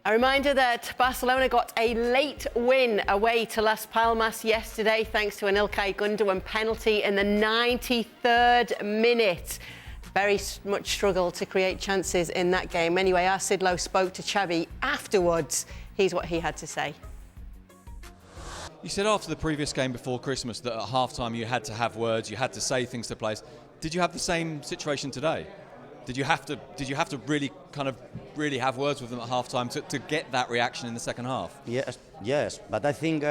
A reminder that Barcelona got a late win away to Las Palmas yesterday thanks to an Ilkay Gundogan penalty in the 93rd minute. Very much struggled to create chances in that game. Anyway, our Sidlow spoke to Xavi afterwards. Here's what he had to say. You said after the previous game before Christmas that at half-time you had to have words, you had to say things to players. Did you have the same situation today? Did you have to really have words with them at half-time to get that reaction in the second half? Yes. But I think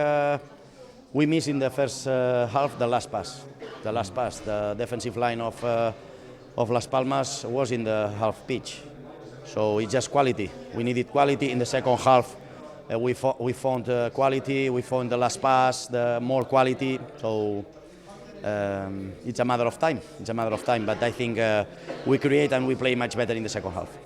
we missed in the first half the last pass. The defensive line of Las Palmas was in the half pitch. So it's just quality. We needed quality in the second half. We found quality. We found the last pass, the more quality. So. It's a matter of time. But I think we create and we play much better in the second half.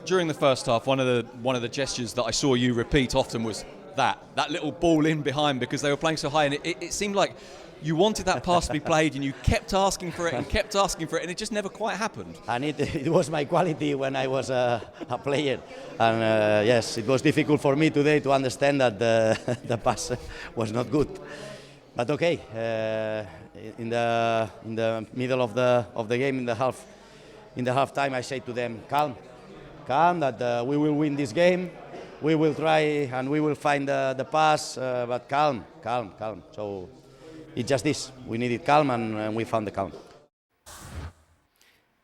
During the first half, one of the gestures that I saw you repeat often was that little ball in behind, because they were playing so high, and it seemed like you wanted that pass to be played, and you kept asking for it, and it just never quite happened. And it was my quality when I was a player. And yes, it was difficult for me today to understand that the pass was not good. But okay, in the middle of the game, in the half time, I say to them, calm, that we will win this game. We will try and we will find the pass, but calm. So it's just this. We needed calm, and we found the calm.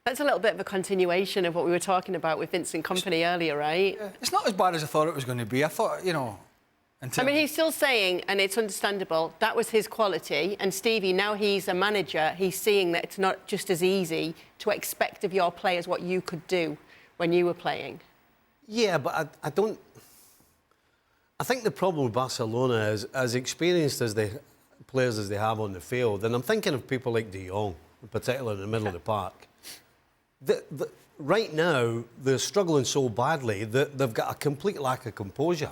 That's a little bit of a continuation of what we were talking about with Vincent Kompany earlier, right? Yeah, it's not as bad as I thought it was going to be. I thought, I mean, he's still saying, and it's understandable, that was his quality. And Stevie, now he's a manager, he's seeing that it's not just as easy to expect of your players what you could do when you were playing. Yeah, but I don't... I think the problem with Barcelona is, as experienced as the players as they have on the field, and I'm thinking of people like De Jong, in particular in the middle of the park. Right now, they're struggling so badly that they've got a complete lack of composure.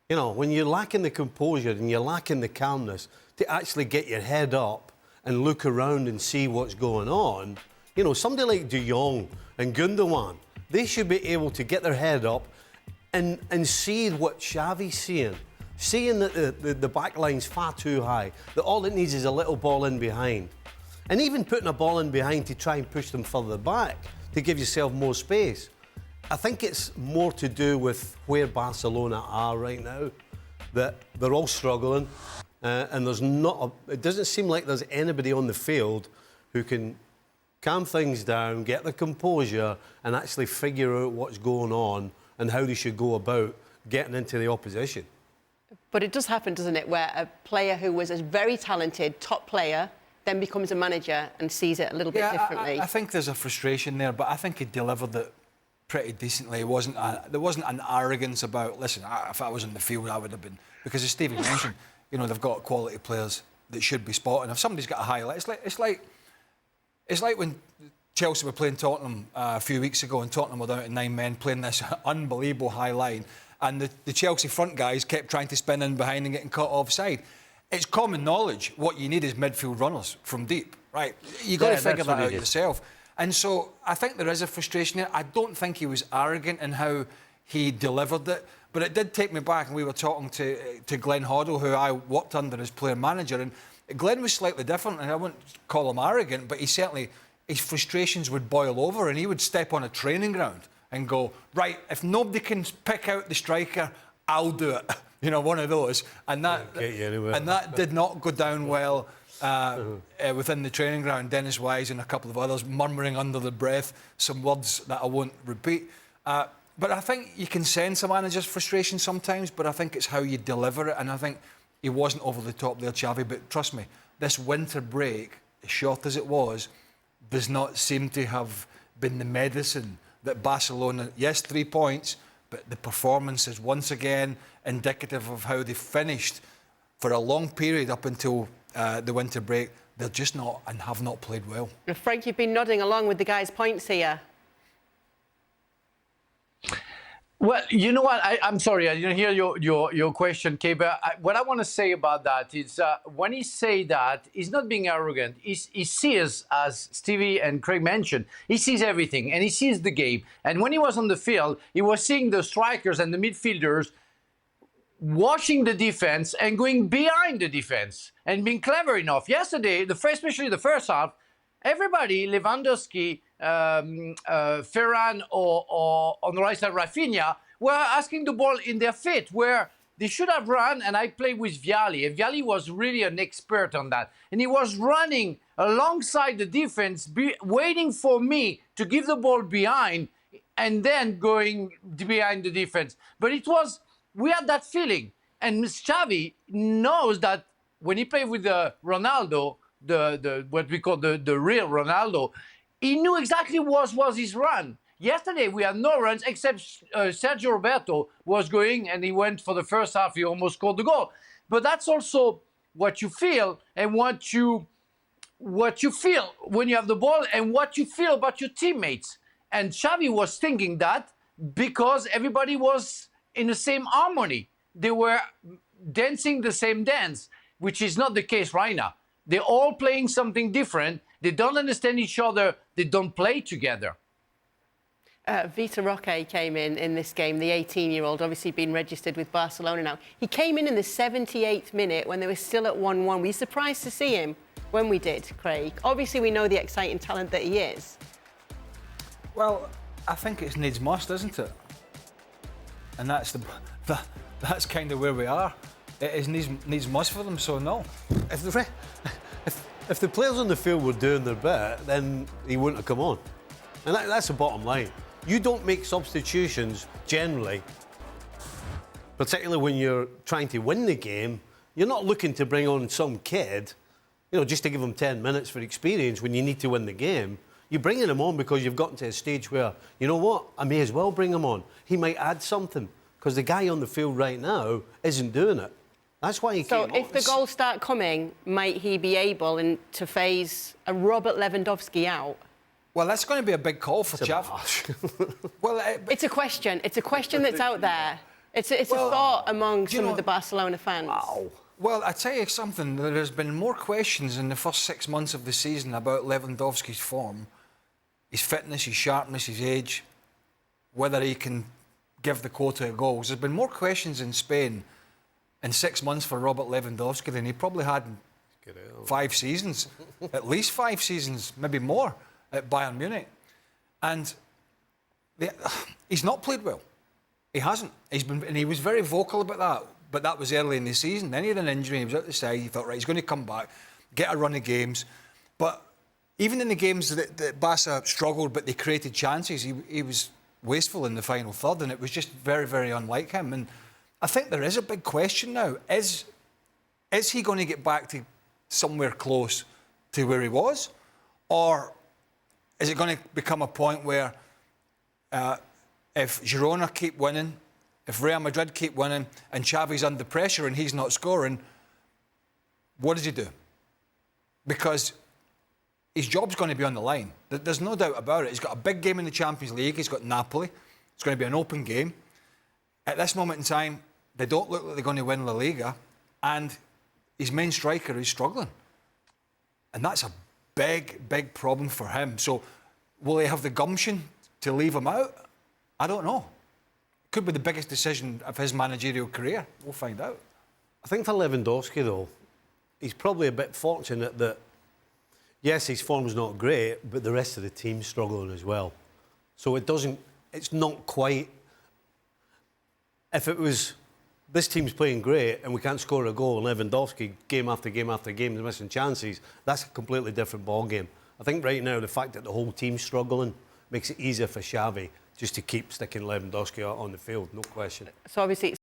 When you're lacking the composure and you're lacking the calmness to actually get your head up and look around and see what's going on, somebody like De Jong and Gundogan, they should be able to get their head up and see what Xavi's seeing that the back line's far too high, that all it needs is a little ball in behind. And even putting a ball in behind to try and push them further back, to give yourself more space. I think it's more to do with where Barcelona are right now, that they're all struggling, and it doesn't seem like there's anybody on the field who can calm things down, get the composure, and actually figure out what's going on and how they should go about getting into the opposition. But it does happen, doesn't it, where a player who was a very talented top player then becomes a manager and sees it a little bit differently. I think there's a frustration there, but I think he delivered it pretty decently. There wasn't an arrogance about, listen, if I was in the field, I would have been. Because as Stevie mentioned, they've got quality players that should be spotting. If somebody's got a highlight, it's like when Chelsea were playing Tottenham a few weeks ago, and Tottenham were down to 9 men playing this unbelievable high line, and the Chelsea front guys kept trying to spin in behind and getting caught offside. It's common knowledge what you need is midfield runners from deep, right? You've got to figure that out yourself. And so I think there is a frustration there. I don't think he was arrogant in how he delivered it, but it did take me back, and we were talking to Glenn Hoddle, who I worked under as player manager, and Glenn was slightly different, and I wouldn't call him arrogant, but his frustrations would boil over, and he would step on a training ground and go, right, if nobody can pick out the striker, I'll do it. One of those. And that did not go down well within the training ground. Dennis Wise and a couple of others murmuring under their breath some words that I won't repeat. But I think you can sense a manager's frustration sometimes, but I think it's how you deliver it. And I think he wasn't over the top there, Xavi. But trust me, this winter break, as short as it was, does not seem to have been the medicine that Barcelona, yes, 3 points, but the performance is once again indicative of how they finished for a long period up until the winter break. They're just not and have not played well. Frank, you've been nodding along with the guys' points here. Well, you know what? I'm sorry, I didn't hear your question, Kay, but what I want to say about that is when he say that, he's not being arrogant. He sees, as Stevie and Craig mentioned, he sees everything and he sees the game. And when he was on the field, he was seeing the strikers and the midfielders watching the defense and going behind the defense and being clever enough. Yesterday, especially the first half, everybody, Lewandowski, Ferran or on the right side, Rafinha, were asking the ball in their feet where they should have run. And I played with Vialli, and Vialli was really an expert on that. And he was running alongside the defense, waiting for me to give the ball behind and then going behind the defense. But we had that feeling. And Xavi knows that when he played with Ronaldo, what we call the real Ronaldo, he knew exactly what was his run. Yesterday, we had no runs except Sergio Roberto was going, and he went for the first half. He almost scored the goal. But that's also what you feel and what you feel when you have the ball and what you feel about your teammates. And Xavi was thinking that because everybody was in the same harmony. They were dancing the same dance, which is not the case right now. They're all playing something different. They don't understand each other. They don't play together. Vitor Roque came in this game, the 18-year-old, obviously been registered with Barcelona now. He came in the 78th minute when they were still at 1-1. Were you surprised to see him when we did, Craig? Obviously, we know the exciting talent that he is. Well, I think it's needs must, isn't it? And that's that's kind of where we are. It is needs must for them, so no. If the players on the field were doing their bit, then he wouldn't have come on. And that's the bottom line. You don't make substitutions generally, particularly when you're trying to win the game. You're not looking to bring on some kid, just to give him 10 minutes for experience when you need to win the game. You're bringing him on because you've gotten to a stage where, you know what, I may as well bring him on. He might add something, because the guy on the field right now isn't doing it. That's why he came on. So if the goals start coming, might he be able to phase a Robert Lewandowski out? Well, that's going to be a big call for Xavi. Well, it's a question. It's a question that's out there. It's a thought among some of the Barcelona fans. Wow. Well, I tell you something. There's been more questions in the first 6 months of the season about Lewandowski's form, his fitness, his sharpness, his age, whether he can give the quota of goals. There's been more questions in Spain in 6 months for Robert Lewandowski than he probably had in 5 seasons, at least 5 seasons, maybe more, at Bayern Munich. And he's not played well. He hasn't. And he was very vocal about that, but that was early in the season. Then he had an injury, he was out the side, he thought, right, he's going to come back, get a run of games. But even in the games that Barca struggled, but they created chances, he was wasteful in the final third, and it was just very, very unlike him. And I think there is a big question now. Is he going to get back to somewhere close to where he was? Or is it going to become a point where if Girona keep winning, if Real Madrid keep winning, and Xavi's under pressure and he's not scoring, what does he do? Because his job's going to be on the line. There's no doubt about it. He's got a big game in the Champions League. He's got Napoli. It's going to be an open game. At this moment in time, they don't look like they're going to win La Liga, and his main striker is struggling. And that's a big, big problem for him. So will he have the gumption to leave him out? I don't know. Could be the biggest decision of his managerial career. We'll find out. I think for Lewandowski, though, he's probably a bit fortunate that, yes, his form's not great, but the rest of the team's struggling as well. So it's not quite... If it was, this team's playing great and we can't score a goal, and Lewandowski, game after game after game, is missing chances, that's a completely different ballgame. I think right now the fact that the whole team's struggling makes it easier for Xavi just to keep sticking Lewandowski out on the field, no question. So obviously